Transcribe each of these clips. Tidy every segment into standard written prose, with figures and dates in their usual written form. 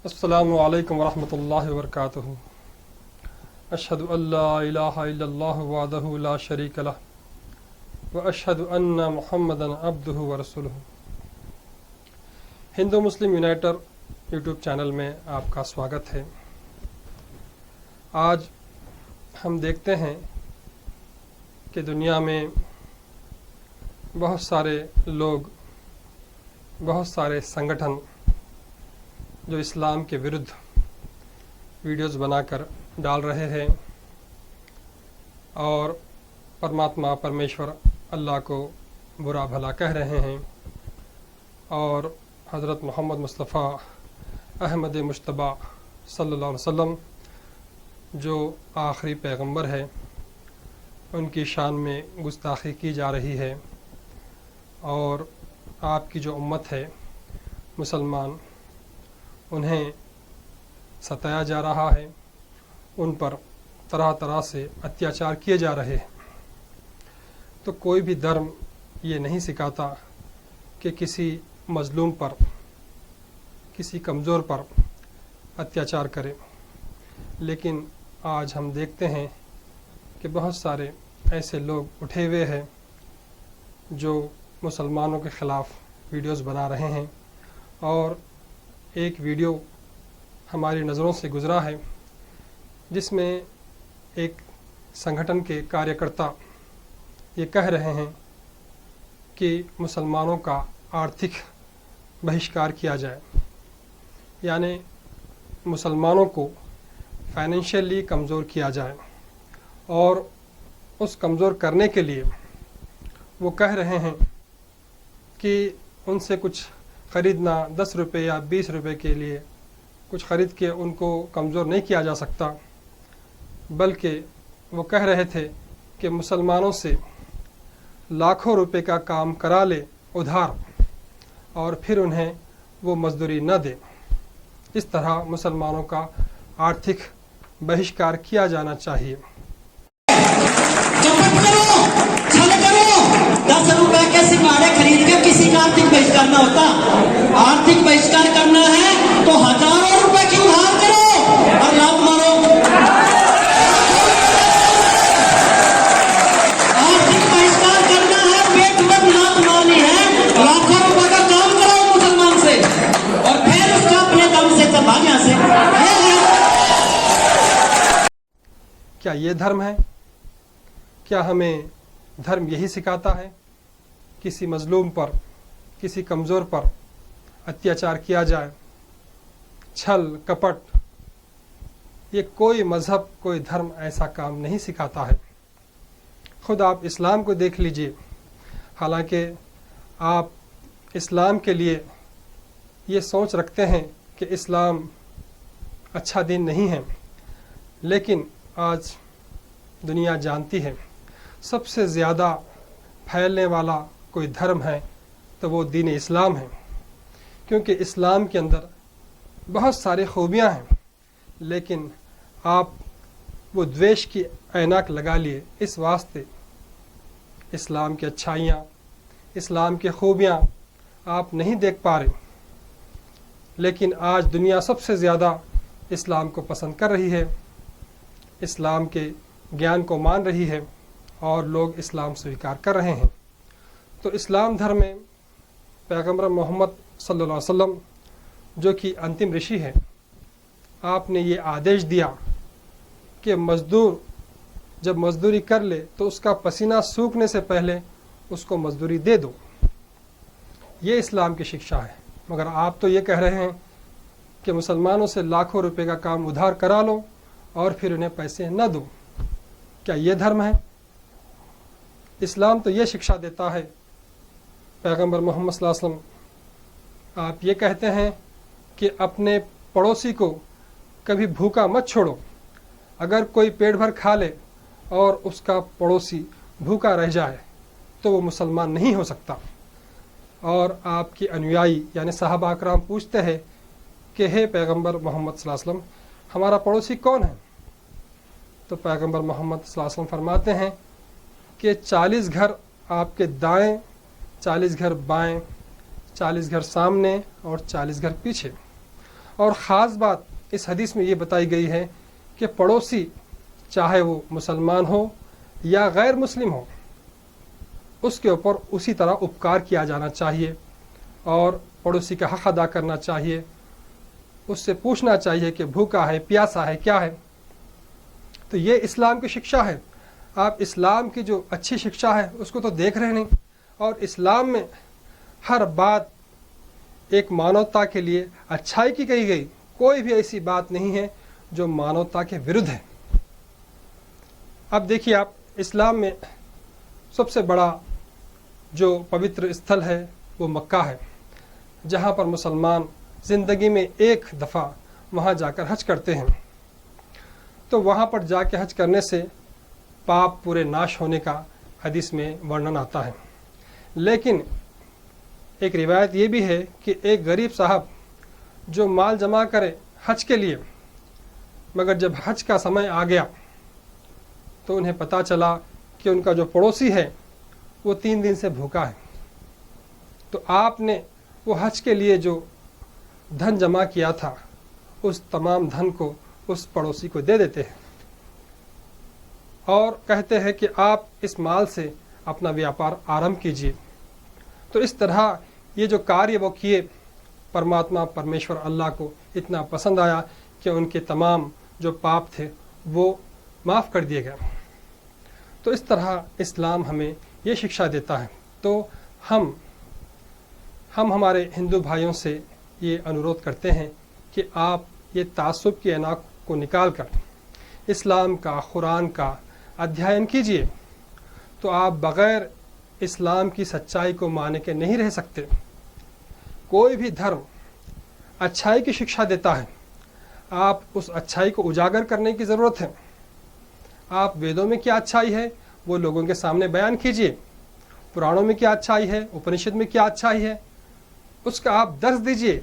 अस्सलामु अलैकुम वरहमतुल्लाहि वबरकातुहू। अशहदु अल्ला इलाहा इल्लल्लाहु वहदहू ला शरीका लह व अशहदु अन्ना मुहम्मदन अब्दुहु व रसूलुहू। हिंदू मुस्लिम यूनाइटर यूट्यूब चैनल में आपका स्वागत है। आज हम देखते हैं कि दुनिया में बहुत सारे लोग, बहुत सारे संगठन जो इस्लाम के विरुद्ध वीडियोस बनाकर डाल रहे हैं और परमात्मा परमेश्वर अल्लाह को बुरा भला कह रहे हैं और हज़रत मोहम्मद मुस्तफ़ा अहमद मुश्तबा सल्लल्लाहु अलैहि वसल्लम जो आखिरी पैगंबर है उनकी शान में गुस्ताखी की जा रही है और आपकी जो उम्मत है मुसलमान, उन्हें सताया जा रहा है, उन पर तरह तरह से अत्याचार किए जा रहे हैं। तो कोई भी धर्म ये नहीं सिखाता कि किसी मज़लूम पर, किसी कमज़ोर पर अत्याचार करें, लेकिन आज हम देखते हैं कि बहुत सारे ऐसे लोग उठे हुए हैं जो मुसलमानों के ख़िलाफ़ वीडियोस बना रहे हैं। और एक वीडियो हमारी नज़रों से गुज़रा है जिसमें एक संगठन के कार्यकर्ता ये कह रहे हैं कि मुसलमानों का आर्थिक बहिष्कार किया जाए, यानी मुसलमानों को फाइनेंशियली कमज़ोर किया जाए। और उस कमज़ोर करने के लिए वो कह रहे हैं कि उनसे कुछ ख़रीदना 10 रुपये या 20 रुपये के लिए कुछ ख़रीद के उनको कमज़ोर नहीं किया जा सकता, बल्कि वो कह रहे थे कि मुसलमानों से लाखों रुपए का काम करा ले उधार और फिर उन्हें वो मजदूरी न दे। इस तरह मुसलमानों का आर्थिक बहिष्कार किया जाना चाहिए। 10 रुपए के सिंगाड़े खरीद के किसी का आर्थिक बहिष्कार न होता। आर्थिक बहिष्कार करना है तो हजारों रुपए की उधार करो और लात मारो। आर्थिक बहिष्कार करना है, पेट पर लात मारनी है, लाखों रुपए का काम करो मुसलमान से और फिर उसका अपने दम से चबानिया से। क्या ये धर्म है? क्या हमें धर्म यही सिखाता है किसी मजलूम पर, किसी कमज़ोर पर अत्याचार किया जाए, छल कपट? ये कोई मज़हब, कोई धर्म ऐसा काम नहीं सिखाता है। खुद आप इस्लाम को देख लीजिए। हालांकि आप इस्लाम के लिए ये सोच रखते हैं कि इस्लाम अच्छा दीन नहीं है, लेकिन आज दुनिया जानती है सबसे ज़्यादा फैलने वाला कोई धर्म है तो वो दीन इस्लाम है, क्योंकि इस्लाम के अंदर बहुत सारी खूबियाँ हैं। लेकिन आप वो द्वेष की ऐनक लगा लिए, इस वास्ते इस्लाम की अच्छाइयाँ, इस्लाम की खूबियाँ आप नहीं देख पा रहे। लेकिन आज दुनिया सबसे ज़्यादा इस्लाम को पसंद कर रही है, इस्लाम के ज्ञान को मान रही है और लोग इस्लाम स्वीकार कर रहे हैं। तो इस्लाम धर्म में पैगंबर मोहम्मद सल्लल्लाहु अलैहि वसल्लम जो कि अंतिम ऋषि है, आपने ये आदेश दिया कि मज़दूर जब मज़दूरी कर ले तो उसका पसीना सूखने से पहले उसको मज़दूरी दे दो। ये इस्लाम की शिक्षा है। मगर आप तो ये कह रहे हैं कि मुसलमानों से लाखों रुपए का काम उधार करा लो और फिर उन्हें पैसे न दो। क्या ये धर्म है? इस्लाम तो ये शिक्षा देता है, पैगंबर मोहम्मद सल्लल्लाहु अलैहि वसल्लम आप ये कहते हैं कि अपने पड़ोसी को कभी भूखा मत छोड़ो। अगर कोई पेट भर खा ले और उसका पड़ोसी भूखा रह जाए तो वो मुसलमान नहीं हो सकता। और आपके अनुयायी यानी सहाबा अकराम पूछते हैं कि हे पैगंबर मोहम्मद सल्लल्लाहु अलैहि वसल्लम, हमारा पड़ोसी कौन है? तो पैगंबर मोहम्मद सल्लल्लाहु अलैहि वसल्लम फरमाते हैं कि 40 घर आपके दाएं, 40 घर बाएं, 40 घर सामने और 40 घर पीछे। और ख़ास बात इस हदीस में ये बताई गई है कि पड़ोसी चाहे वो मुसलमान हो या गैर मुस्लिम हो, उसके ऊपर उसी तरह उपकार किया जाना चाहिए और पड़ोसी का हक़ अदा करना चाहिए। उससे पूछना चाहिए कि भूखा है, प्यासा है, क्या है। तो ये इस्लाम की शिक्षा है। आप इस्लाम की जो अच्छी शिक्षा है उसको तो देख रहे नहीं, और इस्लाम में हर बात एक मानवता के लिए अच्छाई की कही गई। कोई भी ऐसी बात नहीं है जो मानवता के विरुद्ध है। अब देखिए, आप इस्लाम में सबसे बड़ा जो पवित्र स्थल है वो मक्का है, जहाँ पर मुसलमान ज़िंदगी में एक दफ़ा वहाँ जाकर हज करते हैं। तो वहाँ पर जाके हज करने से पाप पूरे नाश होने का हदीस में वर्णन आता है। लेकिन एक रिवायत ये भी है कि एक गरीब साहब जो माल जमा करे हज के लिए, मगर जब हज का समय आ गया तो उन्हें पता चला कि उनका जो पड़ोसी है वो 3 दिन से भूखा है। तो आपने वो हज के लिए जो धन जमा किया था उस तमाम धन को उस पड़ोसी को दे देते हैं और कहते हैं कि आप इस माल से अपना व्यापार आरंभ कीजिए। तो इस तरह ये जो कार्य वो किए, परमात्मा परमेश्वर अल्लाह को इतना पसंद आया कि उनके तमाम जो पाप थे वो माफ़ कर दिए गए। तो इस तरह इस्लाम हमें ये शिक्षा देता है। तो हम हमारे हिंदू भाइयों से ये अनुरोध करते हैं कि आप ये तासुब की अनाक को निकाल कर इस्लाम का, कुरान का अध्ययन कीजिए। तो आप बग़ैर इस्लाम की सच्चाई को माने के नहीं रह सकते। कोई भी धर्म अच्छाई की शिक्षा देता है, आप उस अच्छाई को उजागर करने की ज़रूरत है। आप वेदों में क्या अच्छाई है वो लोगों के सामने बयान कीजिए। पुराणों में क्या अच्छाई है, उपनिषद में क्या अच्छाई है, उसका आप दर्स दीजिए।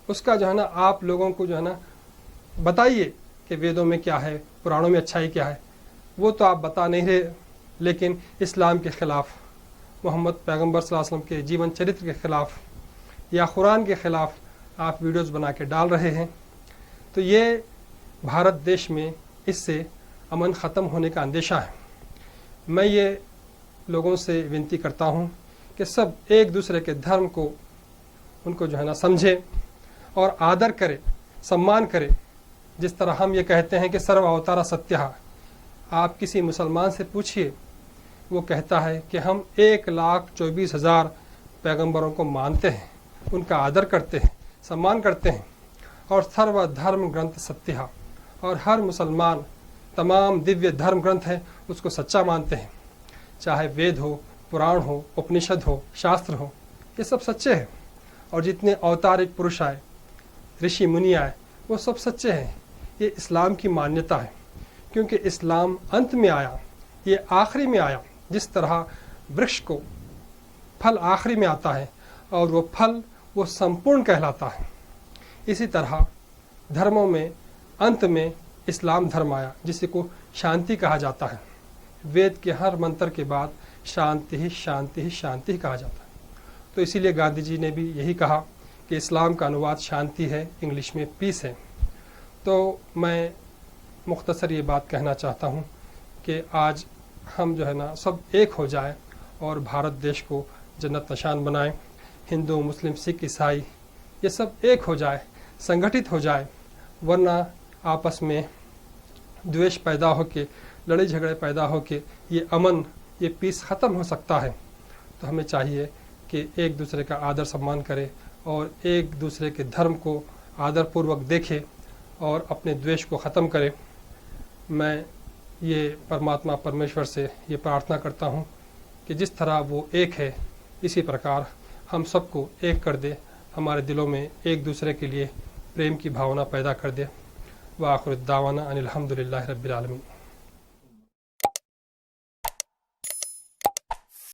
उसका जो है ना आप लोगों को जो है ना बताइए कि वेदों में क्या है, पुराणों में अच्छाई क्या है। वो तो आप बता नहीं रहे, लेकिन इस्लाम के ख़िलाफ़, मोहम्मद पैगम्बर सल्लल्लाहु अलैहि वसल्लम के जीवन चरित्र के ख़िलाफ़ या कुरान के ख़िलाफ़ आप वीडियोज़ बना के डाल रहे हैं। तो ये भारत देश में इससे अमन ख़त्म होने का अंदेशा है। मैं ये लोगों से विनती करता हूँ कि सब एक दूसरे के धर्म को, उनको जो है ना समझे और आदर करे, सम्मान करे। जिस तरह हम ये कहते हैं कि सर्व अवतारा सत्यः, आप किसी मुसलमान से पूछिए, वो कहता है कि हम 1,24,000 पैगंबरों को मानते हैं, उनका आदर करते हैं, सम्मान करते हैं, और सर्वधर्म ग्रंथ सत्यः, और हर मुसलमान तमाम दिव्य धर्म ग्रंथ हैं उसको सच्चा मानते हैं। चाहे वेद हो, पुराण हो, उपनिषद हो, शास्त्र हो, ये सब सच्चे हैं। और जितने अवतारिक पुरुष आए, ऋषि मुनि आए, वो सब सच्चे हैं। ये इस्लाम की मान्यता है, क्योंकि इस्लाम अंत में आया, ये आखिरी में आया। जिस तरह वृक्ष को फल आखिरी में आता है और वो फल वो संपूर्ण कहलाता है, इसी तरह धर्मों में अंत में इस्लाम धर्म आया, जिसे को शांति कहा जाता है। वेद के हर मंत्र के बाद शांति ही शांति ही शांति ही कहा जाता है। तो इसीलिए गांधी जी ने भी यही कहा कि इस्लाम का अनुवाद शांति है, इंग्लिश में पीस है। तो मैं मुख्तसर ये बात कहना चाहता हूँ कि आज हम जो है ना सब एक हो जाए और भारत देश को जन्नत निशान बनाएं। हिंदू, मुस्लिम, सिख, ईसाई ये सब एक हो जाए, संगठित हो जाए, वरना आपस में द्वेष पैदा हो के, लड़ाई झगड़े पैदा हो के ये अमन, ये पीस ख़त्म हो सकता है। तो हमें चाहिए कि एक दूसरे का आदर सम्मान करें और एक दूसरे के धर्म को आदरपूर्वक देखें और अपने द्वेष को ख़त्म करें। मैं ये परमात्मा परमेश्वर से ये प्रार्थना करता हूँ कि जिस तरह वो एक है, इसी प्रकार हम सबको एक कर दे, हमारे दिलों में एक दूसरे के लिए प्रेम की भावना पैदा कर दे। व आखिर दावाना अनिल हम्दुलिल्लाहि रब्बिल आलमीन।